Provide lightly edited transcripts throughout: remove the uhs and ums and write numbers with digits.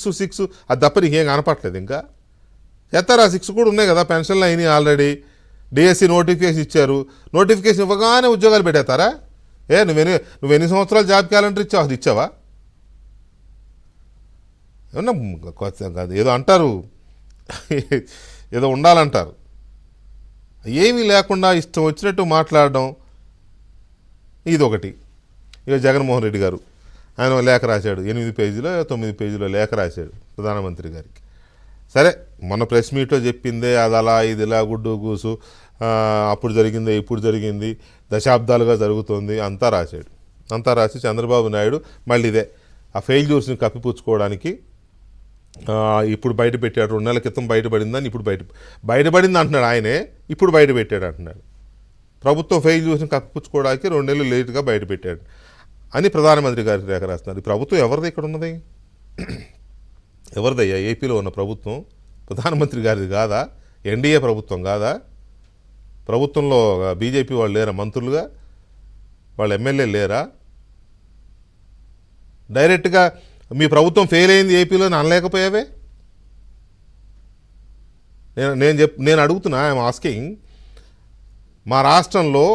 6 అది తప్ప నీకేం కనపట్లేదు. ఇంకా చేస్తారు. ఆ 6 కూడా ఉన్నాయి కదా, పెన్షన్లు అయినాయి ఆల్రెడీ. డిఎస్సి నోటిఫికేషన్ ఇచ్చారు. నోటిఫికేషన్ ఇవ్వగానే ఉద్యోగాలు పెట్టేస్తారా? నువ్వెన్ని సంవత్సరాలు జాబ్ క్యాలెండర్ ఇచ్చావు? అది ఇచ్చావా? ఏమన్నా ఏదో అంటారు, ఏదో ఉండాలంటారు. ఏమీ లేకుండా ఇష్టం వచ్చినట్టు మాట్లాడడం ఇదొకటి. ఇక జగన్మోహన్ రెడ్డి గారు ఆయన లేఖ రాశాడు, 8 పేజీలో 9 పేజీలో లేఖ రాశాడు ప్రధానమంత్రి గారికి. సరే, మొన్న ప్రెస్ మీట్లో చెప్పిందే అది అలా ఇది ఇలా గుడ్డు గూసు, అప్పుడు జరిగిందే ఇప్పుడు జరిగింది, దశాబ్దాలుగా జరుగుతుంది అంతా రాశాడు. అంతా రాసి చంద్రబాబు నాయుడు మళ్ళీ ఇదే ఆ ఫెయిల్యూర్స్ని కప్పిపుచ్చుకోవడానికి ఇప్పుడు బయట పెట్టాడు. 2 నెలల క్రితం బయటపడిందని ఇప్పుడు బయటపడింది అంటున్నాడు ఆయనే, ఇప్పుడు బయట పెట్టాడు అంటున్నాడు. ప్రభుత్వం ఫెయిల్యూర్స్ని కప్పిపుచ్చుకోవడానికి 2 నెలలు లేటుగా బయట పెట్టాడు అని ప్రధానమంత్రి గారికి రేఖ రాస్తున్నారు. ఈ ప్రభుత్వం ఎవరిది ఇక్కడ ఉన్నది? ఎవరిదయ్యా ఏపీలో ఉన్న ప్రభుత్వం? ప్రధానమంత్రి గారిది కాదా? ఎన్డీఏ ప్రభుత్వం కాదా? ప్రభుత్వంలో బీజేపీ వాళ్ళు లేరా మంత్రులుగా? వాళ్ళ ఎమ్మెల్యేలు లేరా? డైరెక్ట్గా మీ ప్రభుత్వం ఫెయిల్ అయింది ఏపీలో అనలేకపోయావే? నేను అడుగుతున్నా, ఐఎమ్ ఆస్కింగ్. మా రాష్ట్రంలో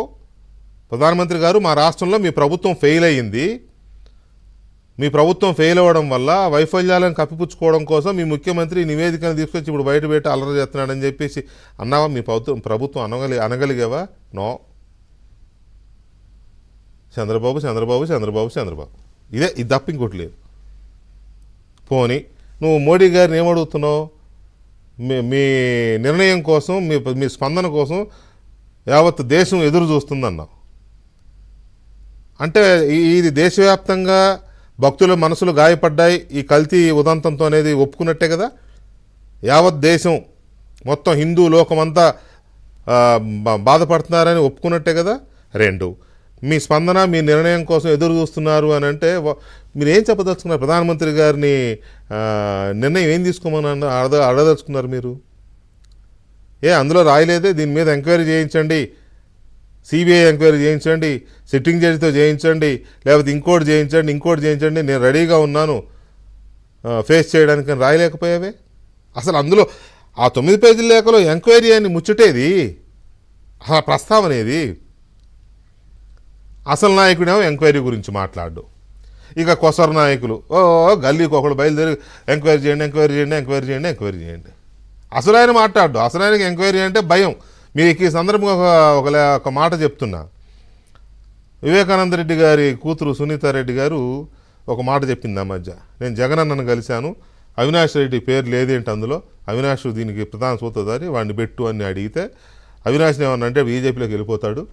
ప్రధానమంత్రి గారు, మా రాష్ట్రంలో మీ ప్రభుత్వం ఫెయిల్ అయ్యింది, మీ ప్రభుత్వం ఫెయిల్ అవ్వడం వల్ల వైఫల్యాలను కప్పిపుచ్చుకోవడం కోసం మీ ముఖ్యమంత్రి నివేదికను తీసుకొచ్చి ఇప్పుడు బయట పెట్టి అల్లరి చేస్తున్నాడని చెప్పేసి అన్నావా? మీ ప్రభుత్వం అనగలిగావా? నో. చంద్రబాబు చంద్రబాబు చంద్రబాబు చంద్రబాబు ఇదే, ఇది తప్ప ఇంకోటి లేదు. పోనీ నువ్వు మోడీ గారిని ఏమడుగుతున్నావు? మీ నిర్ణయం కోసం, మీ స్పందన కోసం యావత్ దేశం ఎదురు చూస్తుందన్నావు. అంటే ఇది దేశవ్యాప్తంగా భక్తుల మనసులు గాయపడ్డాయి ఈ కల్తీ ఉదంతంతో అనేది ఒప్పుకున్నట్టే కదా? యావత్ దేశం మొత్తం హిందూ లోకమంతా బాధపడుతున్నారని ఒప్పుకున్నట్టే కదా? 2, మీ స్పందన, మీ నిర్ణయం కోసం ఎదురు చూస్తున్నారు అని అంటే మీరేం చెప్పదలుచుకున్నారు? ప్రధానమంత్రి గారిని నిర్ణయం ఏం తీసుకోమని అడదలుచుకున్నారు మీరు? అందులో రాయలేదే దీని మీద ఎంక్వైరీ చేయించండి, సిబిఐ ఎంక్వైరీ చేయించండి, సిట్టింగ్ జడ్జితో చేయించండి, లేకపోతే ఇంకోటి చేయించండి, నేను రెడీగా ఉన్నాను ఫేస్ చేయడానికి అని రాయలేకపోయావే? అసలు అందులో ఆ 9 పేజీల లేఖలో ఎంక్వైరీ అని ముచ్చటేది, అసలు ప్రస్తావనేది. అసలు నాయకుడేమో ఎంక్వైరీ గురించి మాట్లాడు. ఇక కొసర నాయకులు గల్లీకి ఒకడు బయలుదేరి ఎంక్వైరీ చేయండి. అసలు ఆయన మాట్లాడు. అసలు ఆయనకి ఎంక్వైరీ అంటే భయం. మీకు ఈ సందర్భంగా ఒక మాట చెప్తున్నా. వివేకానంద రెడ్డి గారి కూతురు సునీతారెడ్డి గారు ఒక మాట చెప్పింది ఆ మధ్య. నేను జగనన్నను కలిశాను, అవినాష్ రెడ్డి పేరు లేదేంటి అందులో, అవినాష్ దీనికి ప్రధాన సూత్రధారి, వాడిని పెట్టు అని అడిగితే అవినాష్ని ఏమన్నా అంటే బీజేపీలోకి వెళ్ళిపోతాడు,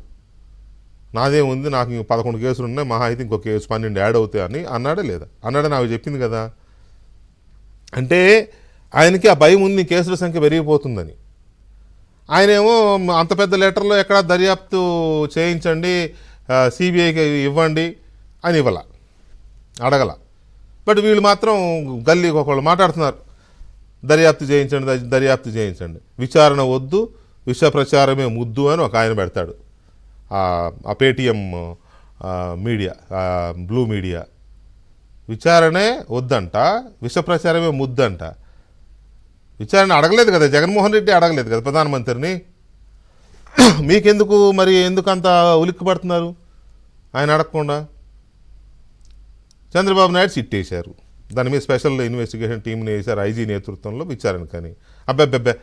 నాదేముంది, నాకు 11 కేసులు ఉన్నాయి, మహా అయితే ఇంకొక కేసు 12 యాడ్ అవుతాయి అని అన్నాడే లేదా? అన్నాడని నాకు చెప్పింది కదా. అంటే ఆయనకి ఆ భయం ఉంది, కేసుల సంఖ్య పెరిగిపోతుందని. ఆయనేమో అంత పెద్ద లెటర్లో ఎక్కడ దర్యాప్తు చేయించండి, సిబిఐకి ఇవ్వండి అని అడగల. బట్ వీళ్ళు మాత్రం గల్లీకి ఒకళ్ళు మాట్లాడుతున్నారు, దర్యాప్తు చేయించండి, విచారణ వద్దు, విష ప్రచారమే ముద్దు అని ఒక ఆయన పెడతాడు. ఆ పేటీఎం మీడియా, బ్లూ మీడియా. విచారణే వద్దంట, విష ప్రచారమే ముద్దంట. విచారణ అడగలేదు కదా జగన్మోహన్ రెడ్డి, అడగలేదు కదా ప్రధానమంత్రిని. మీకెందుకు మరి, ఎందుకంత ఉలిక్కి పడుతున్నారు ఆయన అడగకుండా? చంద్రబాబు నాయుడు సిట్ వేశారు, దాని మీద స్పెషల్ ఇన్వెస్టిగేషన్ టీంని వేశారు ఐజీ నేతృత్వంలో విచారణ. కానీ అబ్బాబ్బే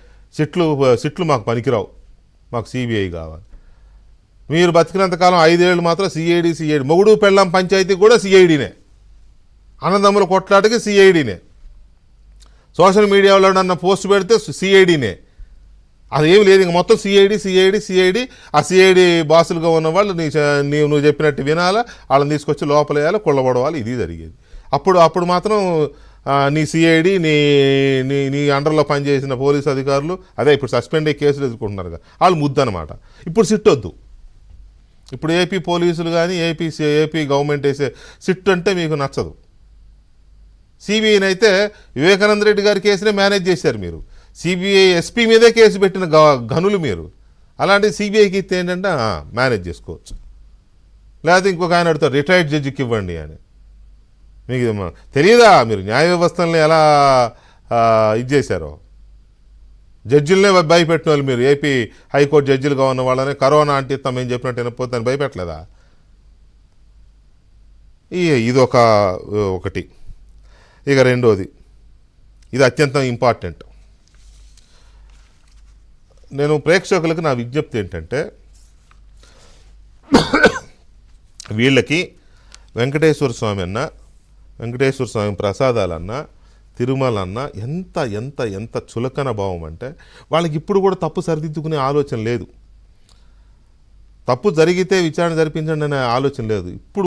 సిట్లు మాకు పనికిరావు, మాకు సిబిఐ కావాలి. మీరు బతికినంతకాలం 5 ఏళ్ళు మాత్రం సిఐడి. మొగుడు పెళ్ళాం పంచాయతీ కూడా సిఐడినే, అన్నదమ్ముల కొట్లాటకి సిఐడినే. సోషల్ మీడియాలో నన్న పోస్ట్ పెడితే సిఐడినే. అదేమి లేదు, ఇంక మొత్తం సిఐడి. ఆ సిఐడి బాసులుగా ఉన్న వాళ్ళు నువ్వు చెప్పినట్టు వినాలా, వాళ్ళని తీసుకొచ్చి లోపలేయాలి, కొల్లబడవాలి, ఇది జరిగేది. అప్పుడు మాత్రం నీ సిఐడి, నీ అండర్లో పనిచేసిన పోలీసు అధికారులు, అదే ఇప్పుడు సస్పెండ్ అయ్యి కేసులు ఎదుర్కొంటున్నారు కదా, వాళ్ళు ముద్దనమాట. ఇప్పుడు సిట్టొద్దు. ఇప్పుడు ఏపీ పోలీసులు కానీ ఏపీ గవర్నమెంట్ వేసే సిట్ అంటే మీకు నచ్చదు. సిబిఐని అయితే వివేకానంద రెడ్డి గారి కేసునే మేనేజ్ చేశారు మీరు. సిబిఐ ఎస్పీ మీదే కేసు పెట్టిన గనులు మీరు. అలాంటి సిబిఐకి ఇస్తే ఏంటంటే మేనేజ్ చేసుకోవచ్చు. లేకపోతే ఇంకొక ఆయన అడుగుతారు రిటైర్డ్ జడ్జికి ఇవ్వండి అని. మీకు తెలియదా మీరు న్యాయ వ్యవస్థల్ని ఎలా ఇది చేశారో? జడ్జిలనే భయపెట్టిన వాళ్ళు మీరు. ఏపీ హైకోర్టు జడ్జిలుగా ఉన్న వాళ్ళని కరోనా అంటిస్తాం ఏం చెప్పినట్టు వినకపోతే అని భయపెట్టలేదా? ఇది ఒకటి. ఇక రెండోది, ఇది అత్యంత ఇంపార్టెంట్. నేను ప్రేక్షకులకు నా విజ్ఞప్తి ఏంటంటే, వీళ్ళకి వెంకటేశ్వర స్వామి అన్న, వెంకటేశ్వర స్వామి ప్రసాదాలన్నా, తిరుమల అన్న ఎంత ఎంత ఎంత చులకన భావం అంటే, వాళ్ళకి ఇప్పుడు కూడా తప్పు సరిదిద్దుకునే ఆలోచన లేదు. తప్పు జరిగితే విచారణ జరిపించండి అనే ఆలోచన లేదు. ఇప్పుడు